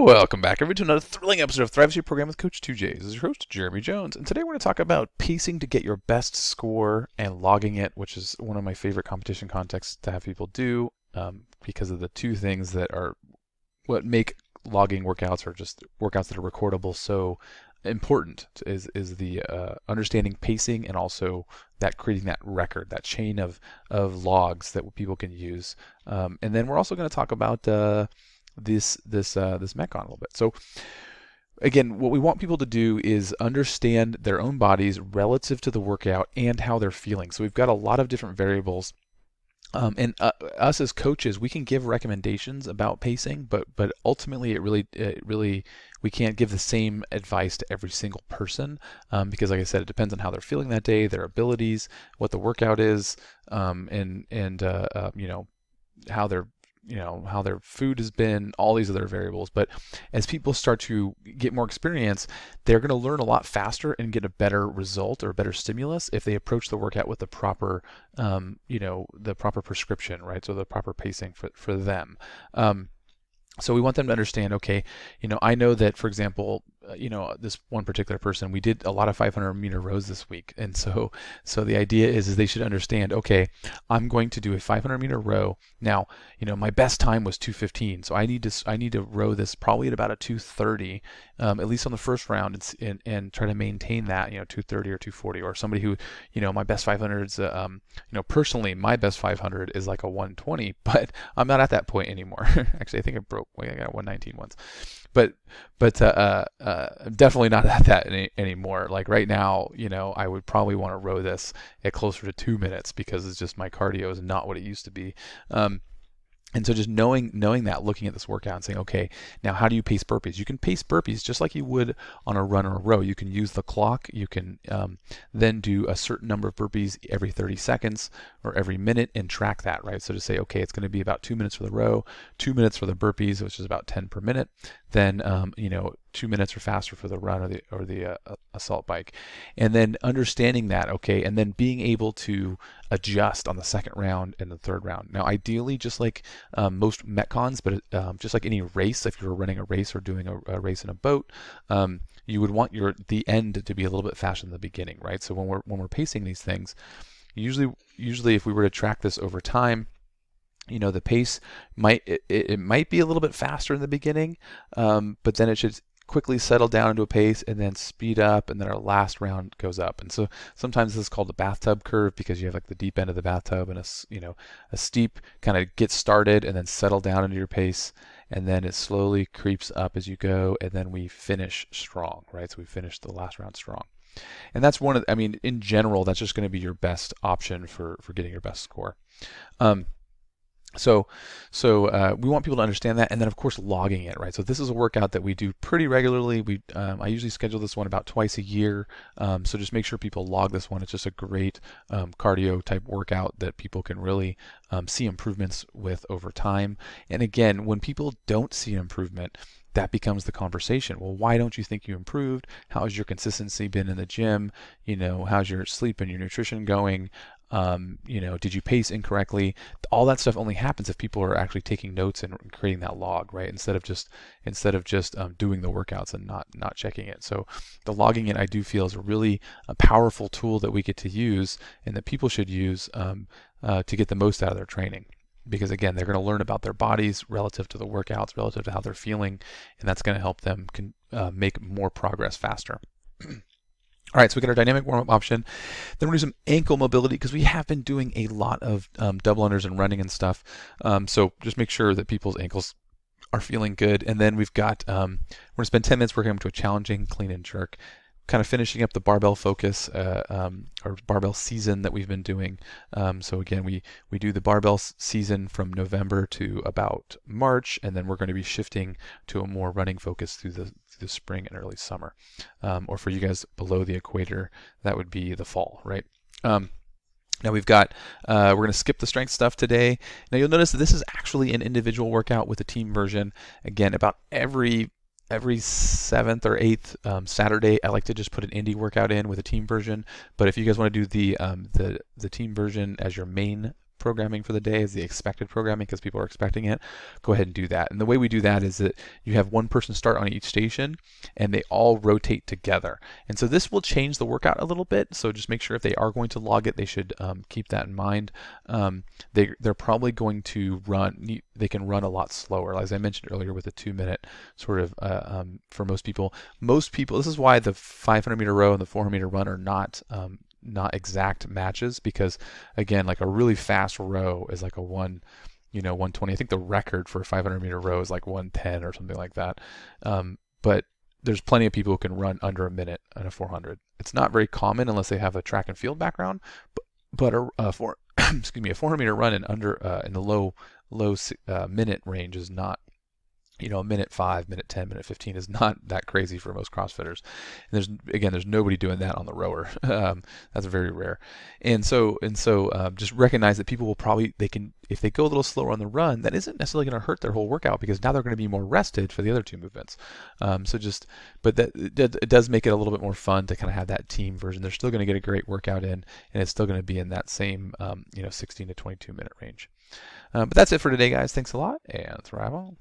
Welcome back, everybody, to another thrilling episode of Thrive Your Program with Coach 2J. This is your host, Jeremy Jones, and today we're going to talk about pacing to get your best score and logging it, which is one of my favorite competition contexts to have people do because of the two things that are what make logging workouts or just workouts that are recordable so important is the understanding pacing and also that creating that record, that chain of logs that people can use. And then we're also going to talk about this Metcon a little bit. So again, what we want people to do is understand their own bodies relative to the workout and how they're feeling. So we've got a lot of different variables. And us as coaches, we can give recommendations about pacing, but ultimately it really we can't give the same advice to every single person because, like I said, it depends on how they're feeling that day, their abilities, what the workout is, and you know how their how their food has been, all these other variables. But as people start to get more experience, they're going to learn a lot faster and get a better result or a better stimulus if they approach the workout with the proper, the proper prescription, right? So the proper pacing for them. So we want them to understand, okay, I know that, for example, this one particular person, we did a lot of 500-meter rows this week. And so the idea is they should understand, okay, I'm going to do a 500-meter row. Now, my best time was 2:15. So I need to row this probably at about a 2:30, at least on the first round and try to maintain that, 2:30 or 2:40, or somebody who, my best 500s, personally, my best 500 is like a 1:20, but I'm not at that point anymore. Actually, I think I got 1:19 once, but definitely not at that anymore. Like right now, I would probably want to row this at closer to 2 minutes because it's just my cardio is not what it used to be. And so just knowing that, looking at this workout and saying, okay, now how do you pace burpees? You can pace burpees just like you would on a run or a row. You can use the clock. You can then do a certain number of burpees every 30 seconds or every minute and track that, right? So to say, okay, it's going to be about 2 minutes for the row, 2 minutes for the burpees, which is about 10 per minute. Then 2 minutes or faster for the run or the assault bike, and then understanding that, okay, and then being able to adjust on the second round and the third round. Now, ideally, just like most Metcons, but just like any race, if you're running a race or doing a race in a boat, you would want the end to be a little bit faster than the beginning, right? So when we're pacing these things, usually if we were to track this over time, the pace might be a little bit faster in the beginning, but then it should quickly settle down into a pace and then speed up, and then our last round goes up. And so sometimes this is called the bathtub curve because you have like the deep end of the bathtub and a steep kind of get started and then settle down into your pace, and then it slowly creeps up as you go, and then we finish strong, right? So we finish the last round strong. And that's in general, that's just going to be your best option for getting your best score. So we want people to understand that, and then of course logging it, right? So this is a workout that we do pretty regularly. I usually schedule this one about twice a year. So just make sure people log this one. It's just a great cardio type workout that people can really see improvements with over time. And again, when people don't see an improvement, that becomes the conversation. Well, why don't you think you improved? How has your consistency been in the gym? How's your sleep and your nutrition going? Did you pace incorrectly? All that stuff only happens if people are actually taking notes and creating that log, right? Instead of just doing the workouts and not checking it. So the logging it, I do feel, is a powerful tool that we get to use and that people should use to get the most out of their training. Because again, they're going to learn about their bodies relative to the workouts, relative to how they're feeling, and that's going to help them make more progress faster. All right, so we got our dynamic warm-up option. Then we're going to do some ankle mobility because we have been doing a lot of double unders and running and stuff. So just make sure that people's ankles are feeling good. And then we've got, we're going to spend 10 minutes working up to a challenging clean and jerk, kind of finishing up the barbell focus or barbell season that we've been doing. So again, we do the barbell season from November to about March, and then we're going to be shifting to a more running focus through the spring and early summer. Or for you guys below the equator, that would be the fall, right? Now we've got, we're going to skip the strength stuff today. Now you'll notice that this is actually an individual workout with a team version. Again, about every 7th or 8th Saturday, I like to just put an indie workout in with a team version. But if you guys want to do the team version as your main programming for the day as the expected programming because people are expecting it, go ahead and do that. And the way we do that is that you have one person start on each station and they all rotate together. And so this will change the workout a little bit. So just make sure if they are going to log it, they should keep that in mind. They're probably going to run, they can run a lot slower. As I mentioned earlier with a 2-minute sort of, for most people, this is why the 500-meter row and the 400-meter run are not exact matches, because again, like a really fast row is like a 120. I think the record for a 500-meter row is like 110 or something like that. But there's plenty of people who can run under a minute in a 400. It's not very common unless they have a track and field background, but a 400-meter run in the low minute range is not, minute 5, minute 10, minute 15 is not that crazy for most CrossFitters. And there's nobody doing that on the rower. That's very rare. And so just recognize that people will probably, if they go a little slower on the run, that isn't necessarily going to hurt their whole workout because now they're going to be more rested for the other two movements. But it does make it a little bit more fun to kind of have that team version. They're still going to get a great workout in, and it's still going to be in that same 16 to 22 minute range. But that's it for today, guys. Thanks a lot, and thrive on.